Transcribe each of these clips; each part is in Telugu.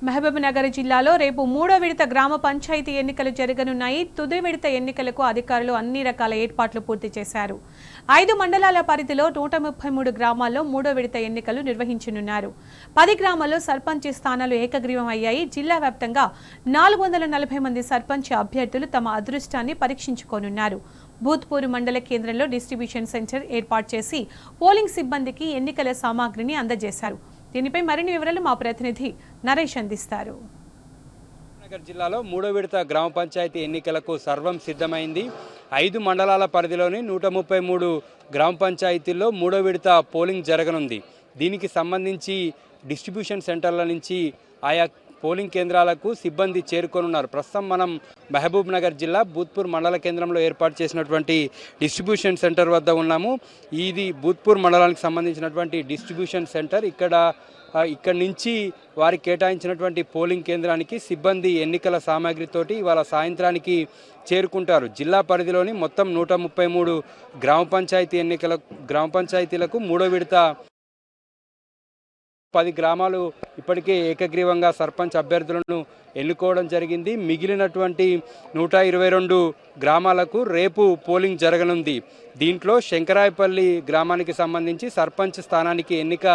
మహబూబ్నగర్ జిల్లాలో రేపు మూడో విడత గ్రామ పంచాయతీ ఎన్నికలు జరగనున్నాయి. తుది విడత ఎన్నికలకు అధికారులు అన్ని రకాల ఏర్పాట్లు పూర్తి చేశారు. 5 మండలాల పరిధిలో 133 గ్రామాల్లో మూడో విడత ఎన్నికలు నిర్వహించనున్నారు. 10 గ్రామాల్లో సర్పంచ్ స్థానాలు ఏకగ్రీవం అయ్యాయి. జిల్లా వ్యాప్తంగా 440 మంది సర్పంచ్ అభ్యర్థులు తమ అదృష్టాన్ని పరీక్షించుకోనున్నారు. భూత్పూర్ మండల కేంద్రంలో డిస్ట్రిబ్యూషన్ సెంటర్ ఏర్పాటు చేసి పోలింగ్ సిబ్బందికి ఎన్నికల సామాగ్రిని అందజేశారు. దీనిపై మరిన్ని వివరాలు మా ప్రతినిధి నరేష్ అందిస్తారు. నగర్ జిల్లాలో మూడో విడత గ్రామ పంచాయతీ ఎన్నికలకు సర్వం సిద్ధమైంది. 5 మండలాల పరిధిలోని 133 గ్రామ పంచాయతీల్లో మూడో విడత పోలింగ్ జరగనుంది. దీనికి సంబంధించి డిస్ట్రిబ్యూషన్ సెంటర్ల నుంచి ఆయా పోలింగ్ కేంద్రాలకు సిబ్బంది చేరుకోనున్నారు. ప్రస్తుతం మనం మహబూబ్ నగర్ జిల్లా భూత్పూర్ మండల కేంద్రంలో ఏర్పాటు చేసినటువంటి డిస్ట్రిబ్యూషన్ సెంటర్ వద్ద ఉన్నాము. ఇది భూత్పూర్ మండలానికి సంబంధించినటువంటి డిస్ట్రిబ్యూషన్ సెంటర్. ఇక్కడి నుంచి వారికి కేటాయించినటువంటి పోలింగ్ కేంద్రానికి సిబ్బంది ఎన్నికల సామాగ్రితోటి ఇవాళ సాయంత్రానికి చేరుకుంటారు. జిల్లా పరిధిలోని మొత్తం 133 గ్రామ పంచాయతీలకు మూడో విడత 10 గ్రామాలు ఇప్పటికే ఏకగ్రీవంగా సర్పంచ్ అభ్యర్థులను ఎన్నుకోవడం జరిగింది. మిగిలినటువంటి 122 గ్రామాలకు రేపు పోలింగ్ జరగనుంది. దీంట్లో శంకరాయపల్లి గ్రామానికి సంబంధించి సర్పంచ్ స్థానానికి ఎన్నిక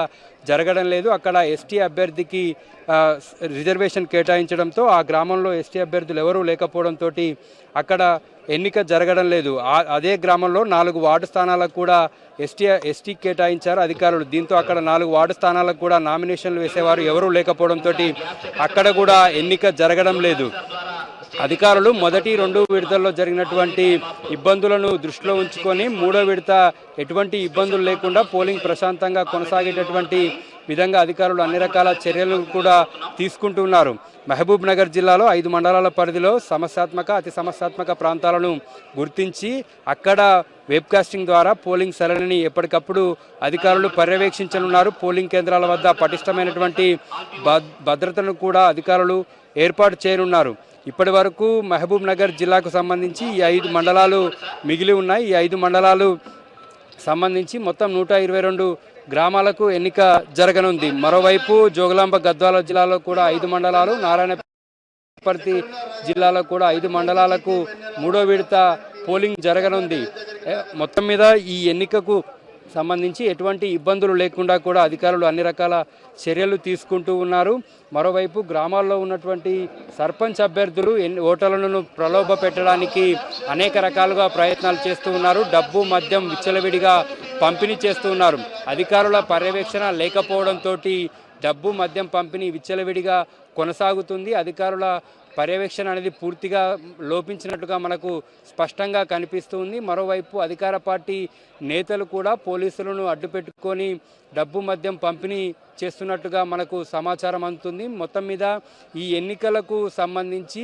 జరగడం లేదు. అక్కడ ఎస్టీ అభ్యర్థికి రిజర్వేషన్ కేటాయించడంతో ఆ గ్రామంలో ఎస్టీ అభ్యర్థులు ఎవరూ లేకపోవడంతో అక్కడ ఎన్నిక జరగడం లేదు. అదే గ్రామంలో 4 వార్డు స్థానాలకు కూడా ఎస్టీ కేటాయించారు అధికారులు. దీంతో అక్కడ 4 వార్డు స్థానాలకు కూడా నామినేషన్లు వేసేవారు ఎవరూ లేకపోవడంతో అక్కడ కూడా ఎన్నిక జరగడం లేదు. అధికారులు మొదటి 2 విడతల్లో జరిగినటువంటి ఇబ్బందులను దృష్టిలో ఉంచుకొని మూడో విడత ఎటువంటి ఇబ్బందులు లేకుండా పోలింగ్ ప్రశాంతంగా కొనసాగేటటువంటి విధంగా అధికారులు అన్ని రకాల చర్యలు కూడా తీసుకుంటున్నారు. మహబూబ్ నగర్ జిల్లాలో 5 మండలాల పరిధిలో అతి సమస్యాత్మక ప్రాంతాలను గుర్తించి అక్కడ వెబ్కాస్టింగ్ ద్వారా పోలింగ్ సరళిని ఎప్పటికప్పుడు అధికారులు పర్యవేక్షించనున్నారు. పోలింగ్ కేంద్రాల వద్ద పటిష్టమైనటువంటి భద్రతను కూడా అధికారులు ఏర్పాటు చేయనున్నారు. ఇప్పటి వరకు మహబూబ్ నగర్ జిల్లాకు సంబంధించి ఈ 5 మండలాలు మిగిలి ఉన్నాయి. ఈ 5 మండలాలు సంబంధించి మొత్తం 122 గ్రామాలకు ఎన్నిక జరగనుంది. మరోవైపు జోగులాంబ గద్వాల జిల్లాలో కూడా 5 మండలాలు, నారాయణపర్తి జిల్లాలో కూడా 5 మండలాలకు మూడో విడత పోలింగ్ జరగనుంది. మొత్తం మీద ఈ ఎన్నికకు సంబంధించి ఎటువంటి ఇబ్బందులు లేకుండా కూడా అధికారులు అన్ని రకాల చర్యలు తీసుకుంటూ ఉన్నారు. మరోవైపు గ్రామాల్లో ఉన్నటువంటి సర్పంచ్ అభ్యర్థులు ఓటర్లను ప్రలోభ పెట్టడానికి అనేక రకాలుగా ప్రయత్నాలు చేస్తూ ఉన్నారు. డబ్బు, మద్యం విచ్చలవిడిగా పంపిణీ చేస్తూ ఉన్నారు. అధికారుల పర్యవేక్షణ లేకపోవడంతో డబ్బు, మద్యం పంపిణీ విచ్చలవిడిగా కొనసాగుతుంది. అధికారుల పర్యవేక్షణ అనేది పూర్తిగా లోపించినట్టుగా మనకు స్పష్టంగా కనిపిస్తుంది. మరోవైపు అధికార పార్టీ నేతలు కూడా పోలీసులను అడ్డుపెట్టుకొని డబ్బు, మద్యం పంపిణీ చేస్తున్నట్టుగా మనకు సమాచారం అందుతుంది. మొత్తం మీద ఈ ఎన్నికలకు సంబంధించి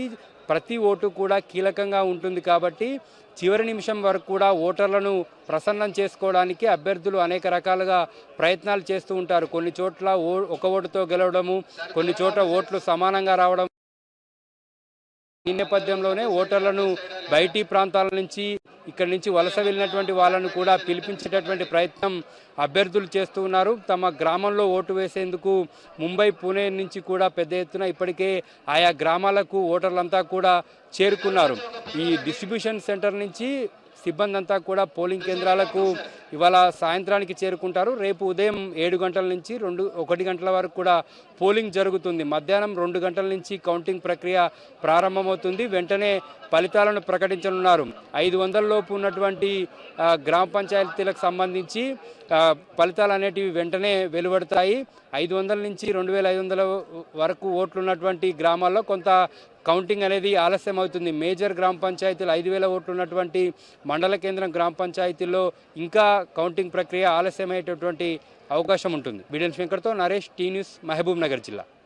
ప్రతి ఓటు కూడా కీలకంగా ఉంటుంది కాబట్టి చివరి నిమిషం వరకు కూడా ఓటర్లను ప్రసన్నం చేసుకోవడానికి అభ్యర్థులు అనేక రకాలుగా ప్రయత్నాలు చేస్తూ ఉంటారు. కొన్ని చోట్ల ఒక ఓటుతో గెలవడము, కొన్ని చోట్ల ఓట్లు సమానంగా రావడం. ఈ నేపథ్యంలోనే ఓటర్లను బయటి ప్రాంతాల నుంచి ఇక్కడి నుంచి వలస వెళ్ళినటువంటి వాళ్ళను కూడా పిలిపించేటటువంటి ప్రయత్నం అభ్యర్థులు చేస్తూ ఉన్నారు. తమ గ్రామంలో ఓటు వేసేందుకు ముంబై, పూణే నుంచి కూడా పెద్ద ఎత్తున ఇప్పటికే ఆయా గ్రామాలకు ఓటర్లంతా కూడా చేరుకున్నారు. ఈ డిస్ట్రిబ్యూషన్ సెంటర్ నుంచి సిబ్బంది అంతా కూడా పోలింగ్ కేంద్రాలకు ఇవాళ సాయంత్రానికి చేరుకుంటారు. రేపు ఉదయం 7 గంటల నుంచి 1 గంటల వరకు కూడా పోలింగ్ జరుగుతుంది. మధ్యాహ్నం 2 గంటల నుంచి కౌంటింగ్ ప్రక్రియ ప్రారంభమవుతుంది. వెంటనే ఫలితాలను ప్రకటించనున్నారు. 500 లోపు ఉన్నటువంటి గ్రామ పంచాయతీలకు సంబంధించి ఫలితాలు అనేటివి వెంటనే వెలువడతాయి. 500 నుంచి 2500 వరకు ఓట్లు ఉన్నటువంటి గ్రామాల్లో కొంత కౌంటింగ్ అనేది ఆలస్యం అవుతుంది. మేజర్ గ్రామ పంచాయతీలు 5000 ఓట్లు ఉన్నటువంటి మండల కేంద్రం గ్రామ పంచాయతీల్లో ఇంకా కౌంటింగ్ ప్రక్రియ ఆలస్యమయ్యేటటువంటి అవకాశం ఉంటుంది. బిడెన్ శంకర్తో నరేష్, టీ న్యూస్, మహబూబ్ నగర్ జిల్లా.